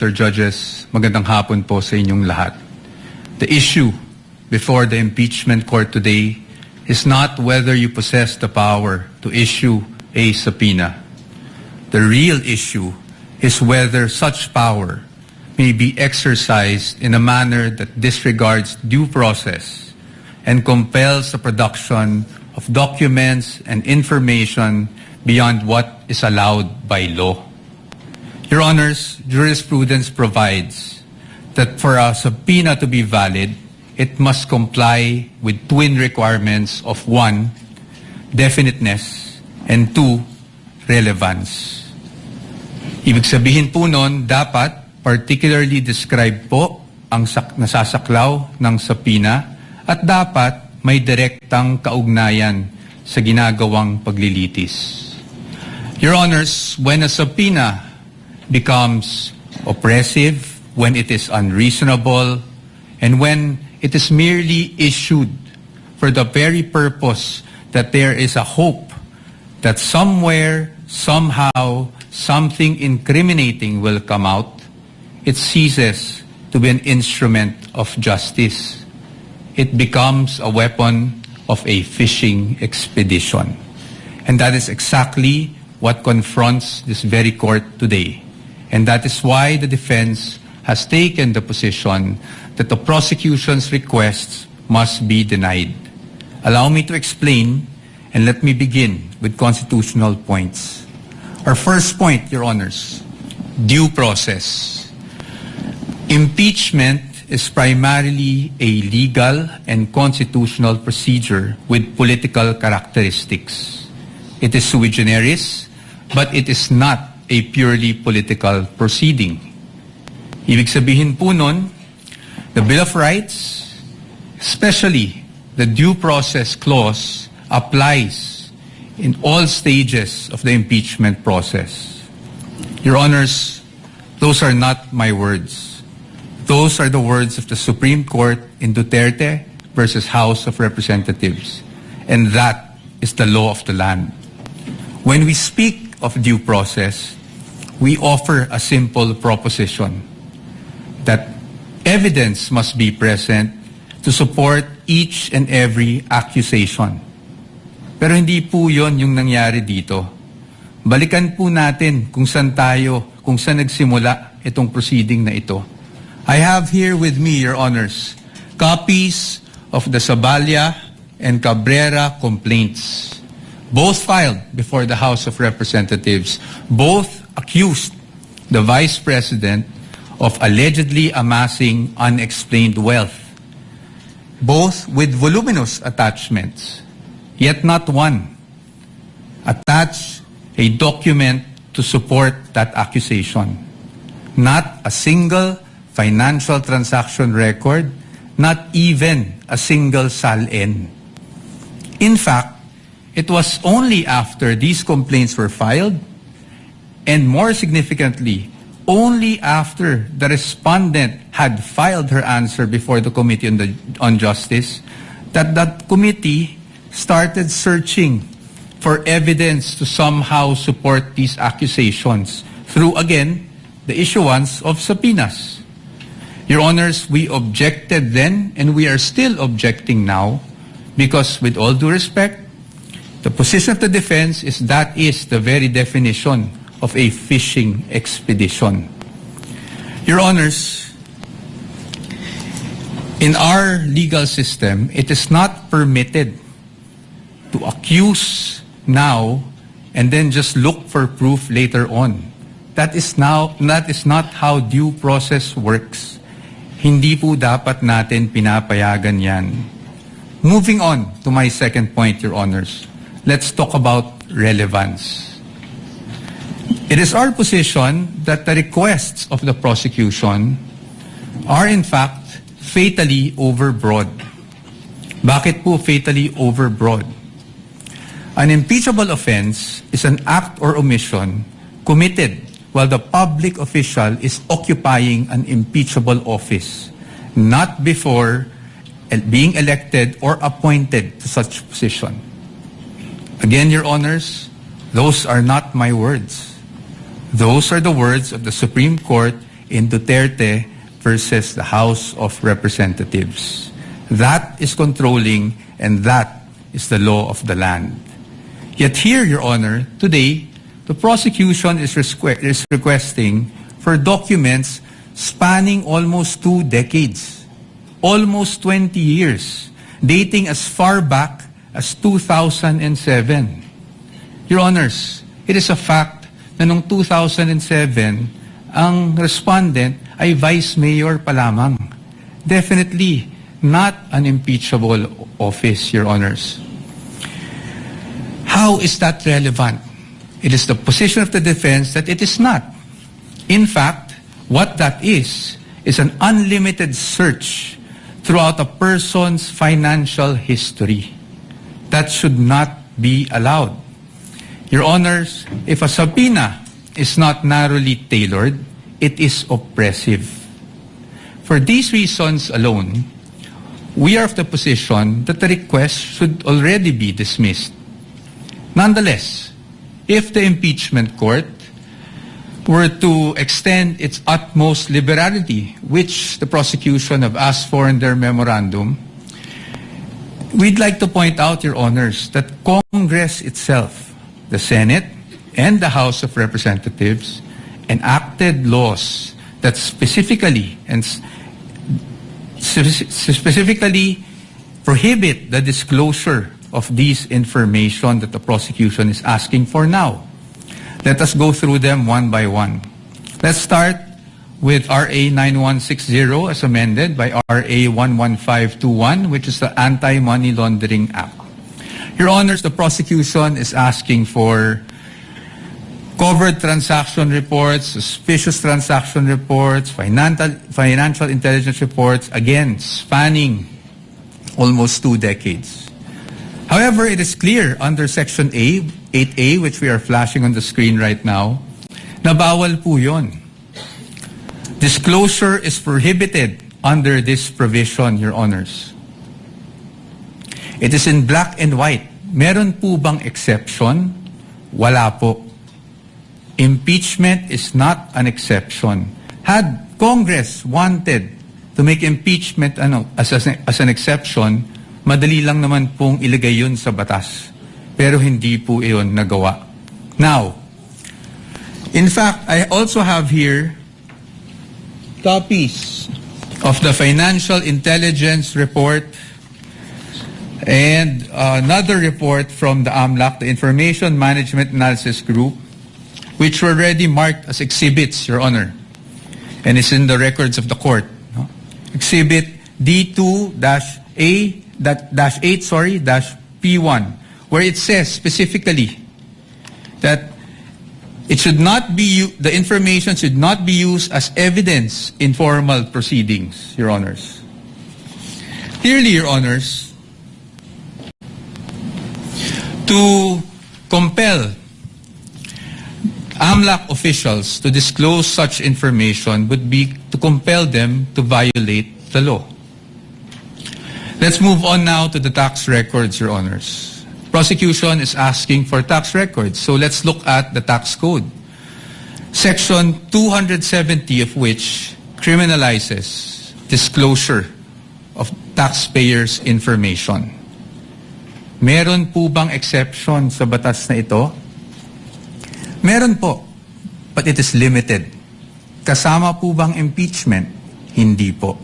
Sir Judges, magandang hapon po sa inyong lahat. The issue before the impeachment court today is not whether you possess the power to issue a subpoena. The real issue is whether such power may be exercised in a manner that disregards due process and compels the production of documents and information beyond what is allowed by law. Your Honors, jurisprudence provides that for a subpoena to be valid, it must comply with twin requirements of 1, definiteness, and 2, relevance. Ibig sabihin po nun, dapat particularly describe po ang nasasaklaw ng subpoena at dapat may direktang kaugnayan sa ginagawang paglilitis. Your Honors, when a subpoena becomes oppressive, when it is unreasonable, and when it is merely issued for the very purpose that there is a hope that somewhere, somehow, something incriminating will come out, it ceases to be an instrument of justice. It becomes a weapon of a fishing expedition. And that is exactly what confronts this very court today. And that is why the defense has taken the position that the prosecution's requests must be denied. Allow me to explain, and let me begin with constitutional points. Our first point, Your Honors, due process. Impeachment is primarily a legal and constitutional procedure with political characteristics. It is sui generis, but it is not a purely political proceeding. Ibig sabihin po nun, the Bill of Rights, especially the due process clause, applies in all stages of the impeachment process. Your Honors, those are not my words. Those are the words of the Supreme Court in Duterte versus House of Representatives. And that is the law of the land. When we speak of due process, we offer a simple proposition that evidence must be present to support each and every accusation. Pero hindi po yon yung nangyari dito. Balikan po natin kung saan nagsimula itong proceeding na ito. I have here with me, Your Honors, copies of the Zabalia and Cabrera complaints, both filed before the House of Representatives. Both accused the Vice President of allegedly amassing unexplained wealth, both with voluminous attachments, yet not one attached a document to support that accusation. Not a single financial transaction record, not even a single SALN. In fact, it was only after these complaints were filed, and more significantly, only after the respondent had filed her answer before the Committee on Justice, that committee started searching for evidence to somehow support these accusations through, again, the issuance of subpoenas. Your Honors, we objected then, and we are still objecting now, because with all due respect, the position of the defense is that is the very definition of a fishing expedition. Your Honors, in our legal system, it is not permitted to accuse now and then just look for proof later on. That is not how due process works. Hindi po dapat natin pinapayagan yan. Moving on to my second point, Your Honors, let's talk about relevance. It is our position that the requests of the prosecution are in fact fatally overbroad. Bakit po fatally overbroad? An impeachable offense is an act or omission committed while the public official is occupying an impeachable office, not before being elected or appointed to such position. Again, Your Honors, those are not my words. Those are the words of the Supreme Court in Duterte versus the House of Representatives. That is controlling, and that is the law of the land. Yet here, Your Honor, today, the prosecution is requesting for documents spanning almost 2 decades, almost 20 years, dating as far back as 2007. Your Honors, it is a fact na noong 2007, ang respondent ay vice mayor pa lamang. Definitely not an impeachable office, Your Honors. How is that relevant? It is the position of the defense that it is not. In fact, what that is an unlimited search throughout a person's financial history. That should not be allowed. Your Honors, if a subpoena is not narrowly tailored, it is oppressive. For these reasons alone, we are of the position that the request should already be dismissed. Nonetheless, if the impeachment court were to extend its utmost liberality, which the prosecution have asked for in their memorandum, we'd like to point out, Your Honors, that Congress itself, the Senate and the House of Representatives, enacted laws that specifically prohibit the disclosure of these information that the prosecution is asking for now. Let us go through them one by one. Let's start with RA 9160 as amended by RA 11521, which is the Anti-Money Laundering Act. Your Honors, the prosecution is asking for covered transaction reports, suspicious transaction reports, financial intelligence reports, again, spanning almost 2 decades. However, it is clear under Section 8A, which we are flashing on the screen right now, na bawal po yun. Disclosure is prohibited under this provision, Your Honors. It is in black and white. Meron po bang exception? Wala po. Impeachment is not an exception. Had Congress wanted to make impeachment as an exception, madali lang naman pong ilagay yun sa batas. Pero hindi po iyon nagawa. Now, in fact, I also have here copies of the Financial Intelligence Report and another report from the AMLAC, the Information Management Analysis Group, which were already marked as exhibits, Your Honor, and is in the records of the court. No? Exhibit D2-8-P1, where it says specifically that it should not be, the information should not be used as evidence in formal proceedings, Your Honors. Clearly, Your Honors, to compel AMLAC officials to disclose such information would be to compel them to violate the law. Let's move on now to the tax records, Your Honors. Prosecution is asking for tax records, so let's look at the tax code. Section 270 of which criminalizes disclosure of taxpayers' information. Meron po bang exception sa batas na ito? Meron po, but it is limited. Kasama po bang impeachment? Hindi po.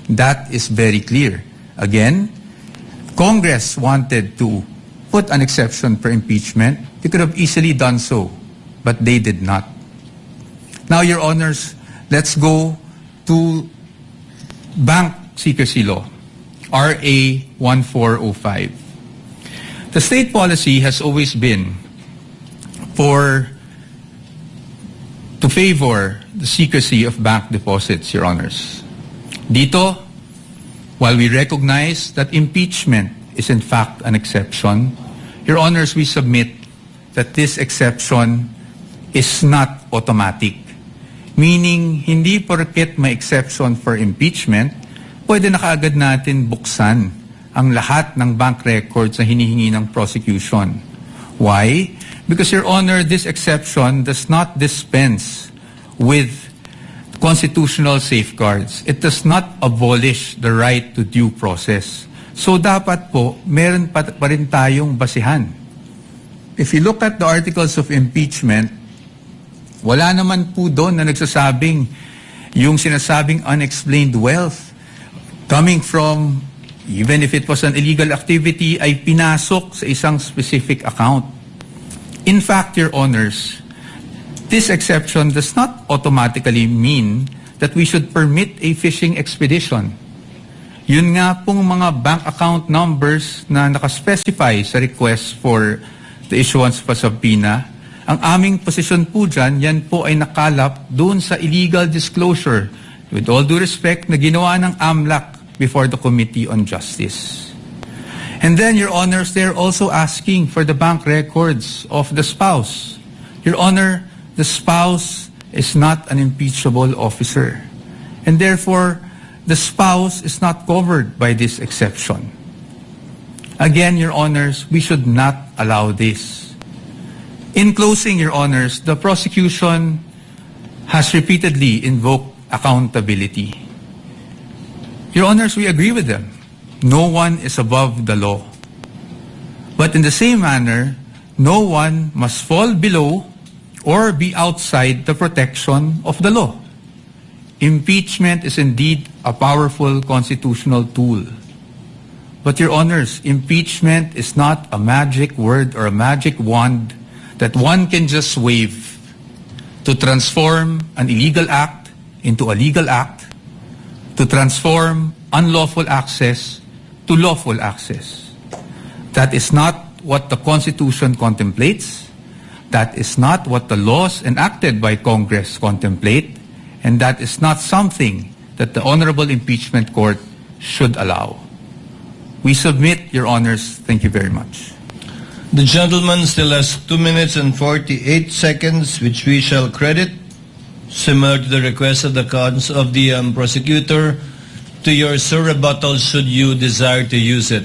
That is very clear. Again, Congress wanted to put an exception for impeachment. They could have easily done so, but they did not. Now, Your Honors, let's go to Bank Secrecy Law, RA 1405. The state policy has always been to favor the secrecy of bank deposits, Your Honors. Dito, while we recognize that impeachment is in fact an exception, Your Honors, we submit that this exception is not automatic. Meaning, hindi porket may exception for impeachment, pwede na kaagad natin buksan ang lahat ng bank records na hinihingi ng prosecution. Why? Because, Your Honor, this exception does not dispense with constitutional safeguards. It does not abolish the right to due process. So dapat po, meron pa rin tayong basihan. If you look at the articles of impeachment, wala naman po doon na nagsasabing yung sinasabing unexplained wealth coming from, even if it was an illegal activity, ay pinasok sa isang specific account. In fact, Your Honors, this exception does not automatically mean that we should permit a fishing expedition. Yun nga pong mga bank account numbers na nakaspecify sa request for the issuance of a subpoena, ang aming posisyon po dyan, yan po ay nakalap doon sa illegal disclosure, with all due respect, na ginawa ng AMLAC before the Committee on Justice. And then, Your Honors, they're also asking for the bank records of the spouse. Your Honor, the spouse is not an impeachable officer. And therefore, the spouse is not covered by this exception. Again, Your Honors, we should not allow this. In closing, Your Honors, the prosecution has repeatedly invoked accountability. Your Honors, we agree with them. No one is above the law. But in the same manner, no one must fall below or be outside the protection of the law. Impeachment is indeed a powerful constitutional tool. But Your Honors, impeachment is not a magic word or a magic wand that one can just wave to transform an illegal act into a legal act, to transform unlawful access to lawful access. That is not what the Constitution contemplates. That is not what the laws enacted by Congress contemplate. And that is not something that the Honorable Impeachment Court should allow. We submit, Your Honors. Thank you very much. The gentleman still has 2 minutes and 48 seconds, which we shall credit, similar to the request of the prosecutor, to your rebuttal should you desire to use it.